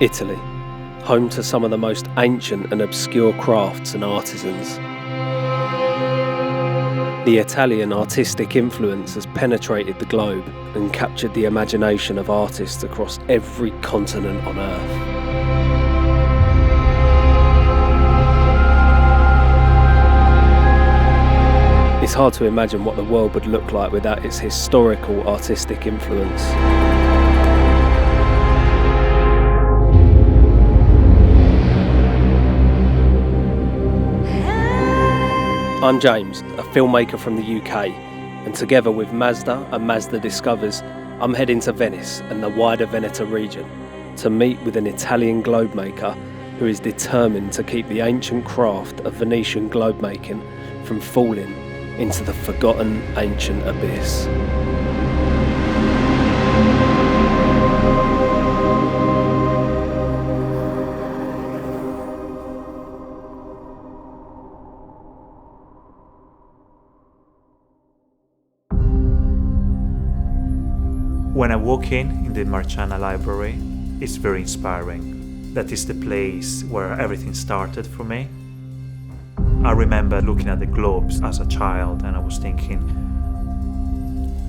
Italy, home to some of the most ancient and obscure crafts and artisans. The Italian artistic influence has penetrated the globe and captured the imagination of artists across every continent on Earth. It's hard to imagine what the world would look like without its historical artistic influence. I'm James, a filmmaker from the UK, and together with Mazda and Mazda Discovers, I'm heading to Venice and the wider Veneto region to meet with an Italian globe maker who is determined to keep the ancient craft of Venetian globe making from falling into the forgotten ancient abyss. When I walk in the Marciana library, it's very inspiring. That is the place where everything started for me. I remember looking at the globes as a child and I was thinking,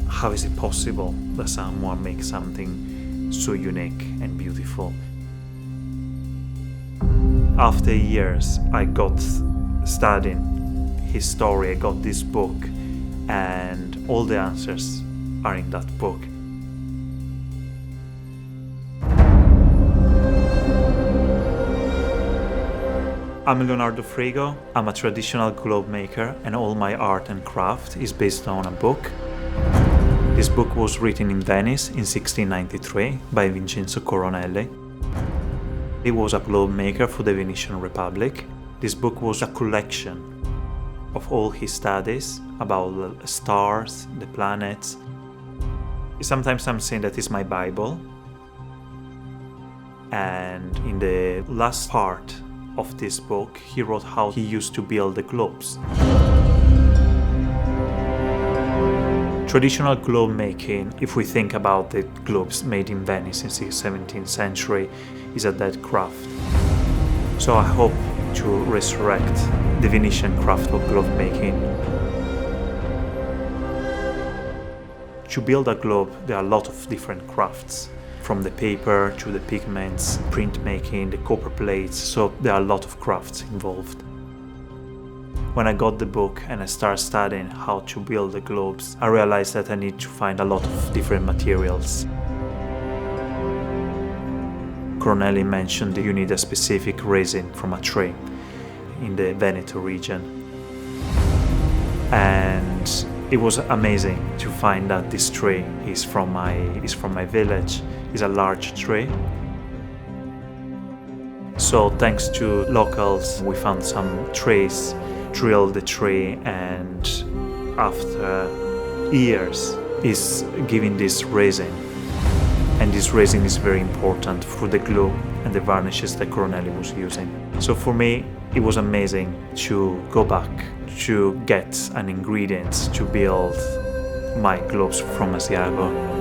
how is it possible that someone makes something so unique and beautiful? After years, I got studying his story, I got this book, and all the answers are in that book. I'm Leonardo Frigo, I'm a traditional globe maker and all my art and craft is based on a book. This book was written in Venice in 1693 by Vincenzo Coronelli. He was a globe maker for the Venetian Republic. This book was a collection of all his studies about the stars, the planets. Sometimes I'm saying that it's my Bible. And in the last part of this book, he wrote how he used to build the globes. Traditional globe making, if we think about the globes made in Venice in the 17th century, is a dead craft. So I hope to resurrect the Venetian craft of globe making. To build a globe, there are a lot of different crafts. From the paper to the pigments, printmaking, the copper plates, so there are a lot of crafts involved. When I got the book and I started studying how to build the globes, I realized that I need to find a lot of different materials. Coronelli mentioned that you need a specific resin from a tree in the Veneto region. And it was amazing to find that this tree is from my village. It's a large tree. So thanks to locals, we found some trees, drilled the tree, and after years is giving this resin. And this resin is very important for the glue and the varnishes that Coronelli was using. So for me, it was amazing to go back to get an ingredients to build my globes from Asiago.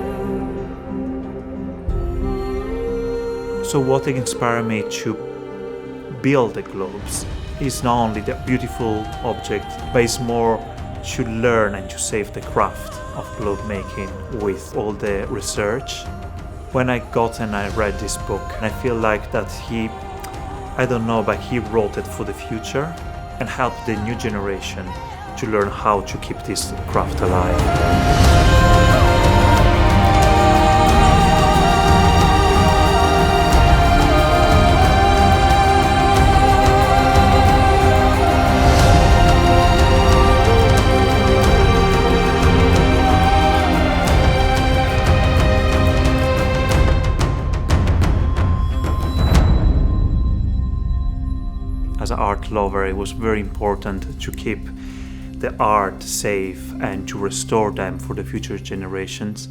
So what inspired me to build the globes is not only the beautiful object, but it's more to learn and to save the craft of globe making with all the research. When I got and I read this book, I feel like that he wrote it for the future and help the new generation to learn how to keep this craft alive. As an art lover, it was very important to keep the art safe and to restore them for the future generations.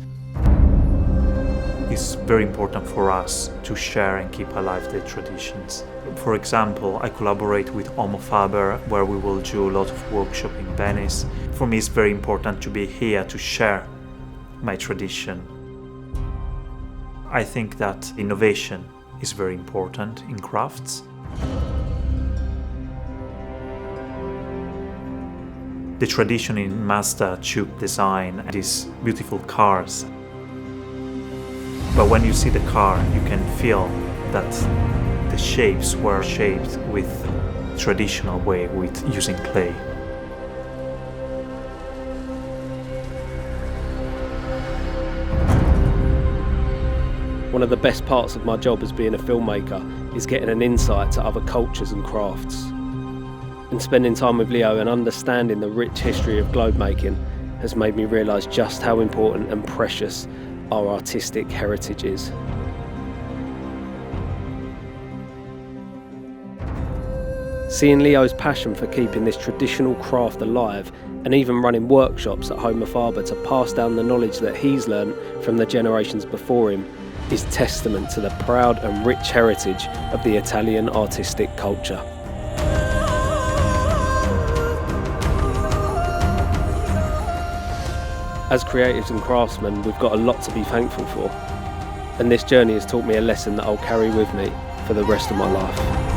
It's very important for us to share and keep alive the traditions. For example, I collaborate with Homo Faber, where we will do a lot of workshop in Venice. For me, it's very important to be here to share my tradition. I think that innovation is very important in crafts. The tradition in Mazda tube design and these beautiful cars. But when you see the car, you can feel that the shapes were shaped with traditional way, with using clay. One of the best parts of my job as being a filmmaker is getting an insight to other cultures and crafts. And spending time with Leo and understanding the rich history of globe making has made me realise just how important and precious our artistic heritage is. Seeing Leo's passion for keeping this traditional craft alive and even running workshops at Home of Faber to pass down the knowledge that he's learnt from the generations before him is testament to the proud and rich heritage of the Italian artistic culture. As creatives and craftsmen, we've got a lot to be thankful for, and this journey has taught me a lesson that I'll carry with me for the rest of my life.